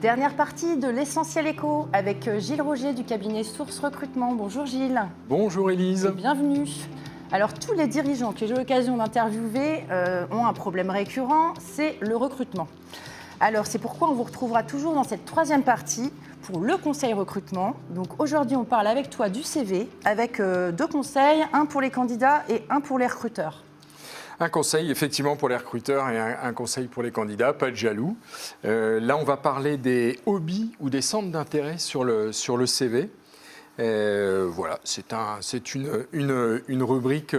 Dernière partie de l'Essentiel Éco avec Gilles Roger du cabinet Source Recrutement. Bonjour Gilles. Bonjour Élise. Et bienvenue. Alors tous les dirigeants que j'ai l'occasion d'interviewer ont un problème récurrent, c'est le recrutement. Alors c'est pourquoi on vous retrouvera toujours dans cette troisième partie pour le conseil recrutement. Donc aujourd'hui on parle avec toi du CV avec deux conseils, un pour les candidats et un pour les recruteurs. Un conseil effectivement pour les recruteurs et un conseil pour les candidats, pas de jaloux. Là on va parler des hobbies ou des centres d'intérêt sur le CV. Voilà, c'est une rubrique...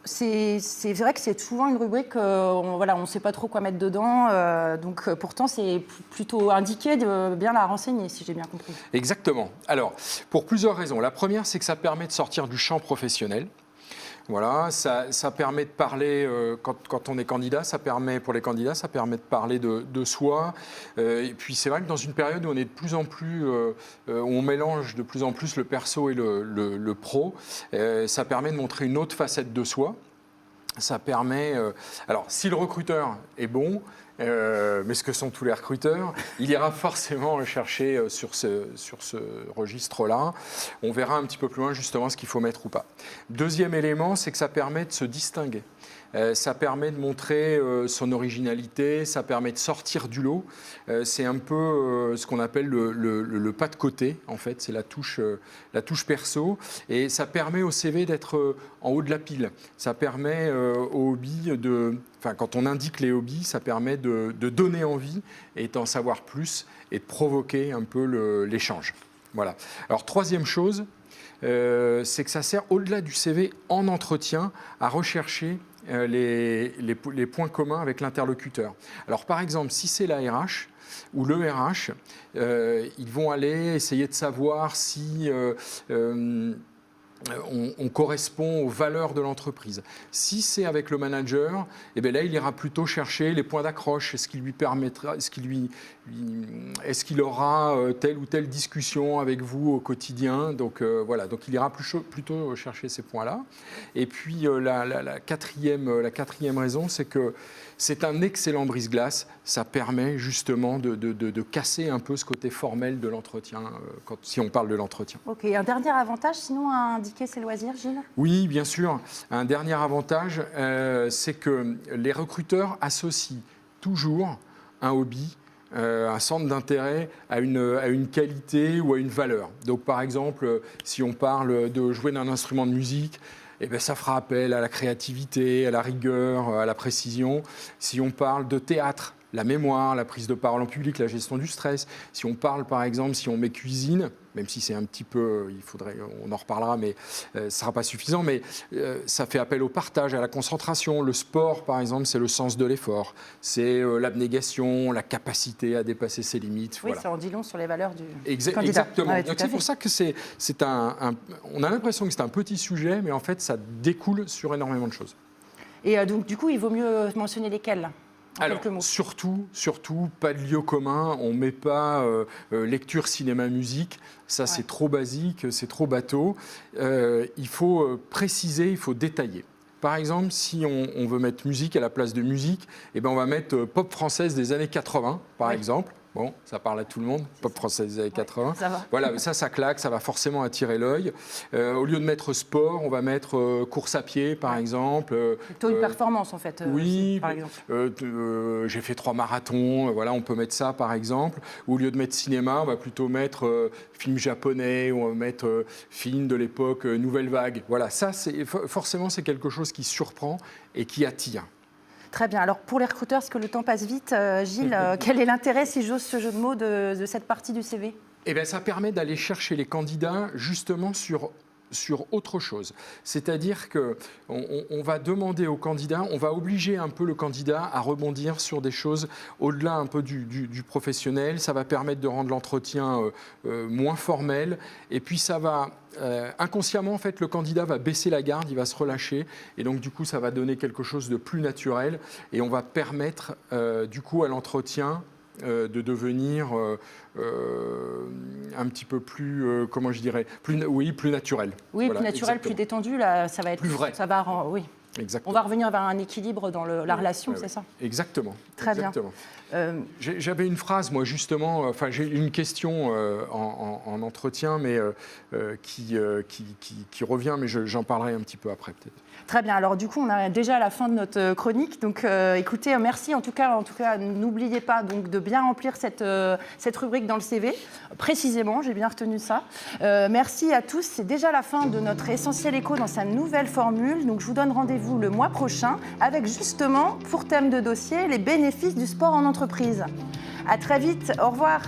C'est vrai que c'est souvent une rubrique, on ne sait pas trop quoi mettre dedans, donc pourtant c'est plutôt indiqué de bien la renseigner, si j'ai bien compris. Exactement. Alors, pour plusieurs raisons. La première, c'est que ça permet de sortir du champ professionnel. Voilà, ça permet de parler, quand on est candidat, pour les candidats, ça permet de parler de soi. Et puis c'est vrai que dans une période où on est de plus en plus, où on mélange de plus en plus le perso et le pro, ça permet de montrer une autre facette de soi. Ça permet, alors si le recruteur est bon, mais ce que sont tous les recruteurs, il ira forcément chercher sur ce registre-là. On verra un petit peu plus loin justement ce qu'il faut mettre ou pas. Deuxième élément, c'est que ça permet de se distinguer. Ça permet de montrer son originalité, ça permet de sortir du lot. C'est un peu ce qu'on appelle le pas de côté, en fait, c'est la touche perso. Et ça permet au CV d'être en haut de la pile. Ça permet aux hobbies quand on indique les hobbies, ça permet de donner envie et d'en savoir plus et de provoquer un peu l'échange. Voilà. Alors, troisième chose, c'est que ça sert, au-delà du CV, en entretien, à rechercher les points communs avec l'interlocuteur. Alors, par exemple, si c'est la RH ou le RH, ils vont aller essayer de savoir si... on correspond aux valeurs de l'entreprise. Si c'est avec le manager, eh bien là, il ira plutôt chercher les points d'accroche. Est-ce qu'il lui permettra, est-ce qu'il aura telle ou telle discussion avec vous au quotidien. Donc voilà, donc il ira plutôt chercher ces points-là. Et puis la quatrième raison, c'est que c'est un excellent brise-glace. Ça permet justement de casser un peu ce côté formel de l'entretien, si on parle de l'entretien. Ok, un dernier avantage, sinon, à indiquer ses loisirs, Gilles ? Oui, bien sûr. Un dernier avantage, c'est que les recruteurs associent toujours un hobby, un centre d'intérêt à une qualité ou à une valeur. Donc, par exemple, si on parle de jouer d'un instrument de musique, eh bien, ça fera appel à la créativité, à la rigueur, à la précision. Si on parle de théâtre, la mémoire, la prise de parole en public, la gestion du stress. Si on parle, par exemple, si on met cuisine, même si c'est un petit peu, on en reparlera, mais ce ne sera pas suffisant, mais ça fait appel au partage, à la concentration. Le sport, par exemple, c'est le sens de l'effort. C'est l'abnégation, la capacité à dépasser ses limites. Oui, voilà. Ça en dit long sur les valeurs du candidat. Exactement. Ouais, donc c'est pour ça que on a l'impression que c'est un petit sujet, mais en fait, ça découle sur énormément de choses. Et donc, du coup, il vaut mieux mentionner lesquels ? Alors, surtout, pas de lieu commun. On ne met pas lecture, cinéma, musique. Ça, c'est trop basique, c'est trop bateau. Il faut préciser, il faut détailler. Par exemple, si on veut mettre musique à la place de musique, eh ben on va mettre pop française des années 80, par exemple. Bon, ça parle à tout le monde, pop française des années 80. Ça va. Voilà, ça claque, ça va forcément attirer l'œil. Au lieu de mettre sport, on va mettre course à pied, par exemple. Plutôt une performance, en fait, oui, aussi, par exemple. J'ai fait 3 marathons, voilà, on peut mettre ça, par exemple. Ou au lieu de mettre cinéma, on va plutôt mettre film japonais, ou on va mettre film de l'époque Nouvelle Vague. Voilà, ça, forcément, c'est quelque chose qui surprend et qui attire. Très bien. Alors, pour les recruteurs, parce que le temps passe vite, Gilles, quel est l'intérêt, si j'ose ce jeu de mots, de cette partie du CV ? Eh bien, ça permet d'aller chercher les candidats justement sur autre chose. C'est-à-dire qu'on va demander au candidat, on va obliger un peu le candidat à rebondir sur des choses au-delà un peu du professionnel. Ça va permettre de rendre l'entretien moins formel. Et puis, ça va... inconsciemment, en fait, le candidat va baisser la garde, il va se relâcher. Et donc, du coup, ça va donner quelque chose de plus naturel. Et on va permettre, du coup, à l'entretien de devenir un petit peu plus, comment je dirais, plus naturel. Oui, voilà, plus naturel, exactement. plus détendu, là, ça va être plus vrai. Ça va oui. Exactement. On va revenir vers un équilibre dans la relation, c'est ça? Exactement. Très Exactement. bien. J'avais une phrase, moi, justement, enfin, j'ai une question en entretien, mais qui revient, mais j'en parlerai un petit peu après, peut-être. Très bien. Alors, du coup, on arrive déjà à la fin de notre chronique. Donc, écoutez, merci. En tout cas, n'oubliez pas donc, de bien remplir cette rubrique dans le CV. Précisément, j'ai bien retenu ça. Merci à tous. C'est déjà la fin de notre Essentiel Éco dans sa nouvelle formule. Donc, je vous donne rendez-vous le mois prochain avec justement, pour thème de dossier, les bénéfices du sport en entreprise. À très vite. Au revoir.